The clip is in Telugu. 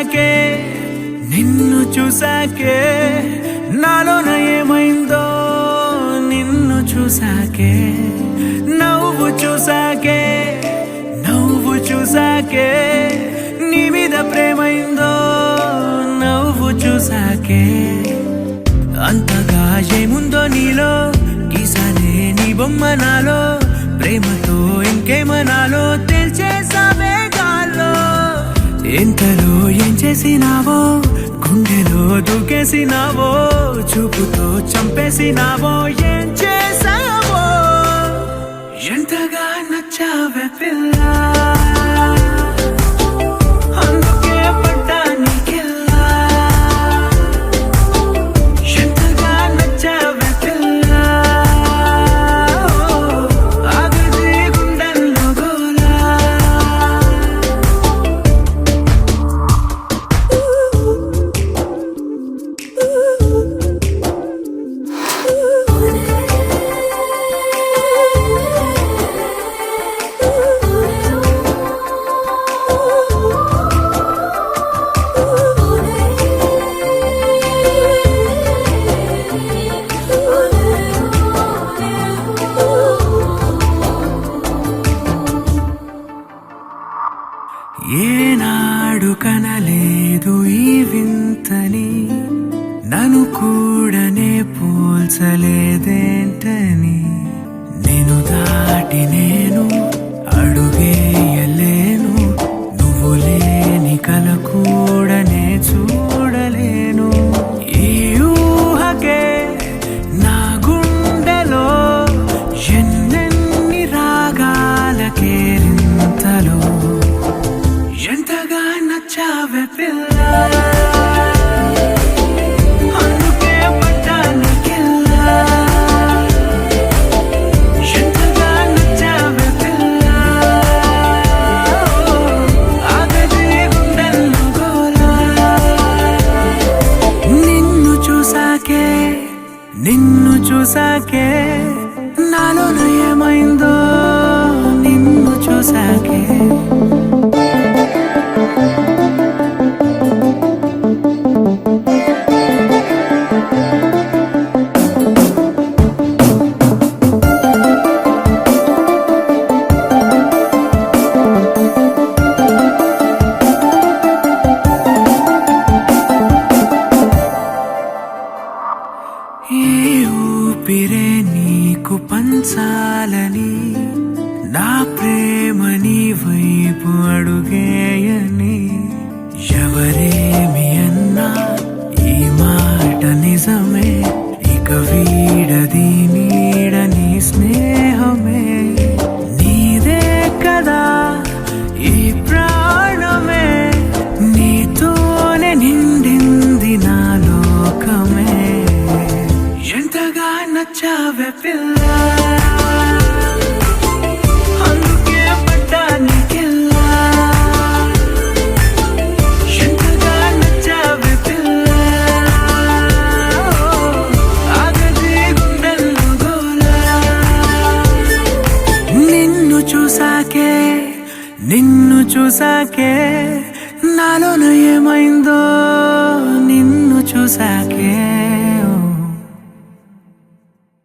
చూసాకే నిన్ను చూసాకే నాలోన ఏమైందో నిన్ను చూసాకే నవ్వు చూసాకే నీ మీద ప్రేమైందో నవ్వు చూసాకే అంతగా ఏముందో నీలో గీసానే నీ బొమ్మ నాలో ప్రేమతో ఇంకేమనాలో తెలిచేసావే గాల్లో ఎంతలో ఏం చేసినావో గుండెలో దూకేసినావో చూపుతో చంపేసినావో ఏం చేసావో ఎంతగా నచ్చావే పిల్ల ఏనాడు కనలేదు ఈ వింతని నన్ను కూడానే పోల్చలేదేంటని నేను దాటి నేను అడుగేయలేను నువ్వు లేని కల కూడానే చూడలేను ఈ ఊహకే నా గుండెలో ఎన్నెన్ని రాగాల కేరింతలో ఎంతగా నచ్చావే పిల్ల అందుకే పడ్డానికెల్లా ఎంతగా నచ్చావే పిల్ల ఆగది గుండెల్లో గోలా నిన్ను చూసాకే నాలోన ఏమైందో నిన్ను చూసాకే ఏ ఊపిరే నీకు పంచాలని నా ప్రేమ నీ వైపు అడుగేయని ఎవరేమి అన్నా ఈ మాట నిజమే ఇక వీడది నీడని స్నేహమే నీదే కదా ఈ ప్రాణమే నీతోనే నిండింది నా లోకమే ఎంతగా నచ్చావే పిల్ల అందుకే పడ్డానికెల్లా ఎంతగా నచ్చావే పిల్ల ఆగది గుండెల్లో గోలా నిన్ను చూసాకే నాలోన ఏమైందో నిన్ను చూసాకే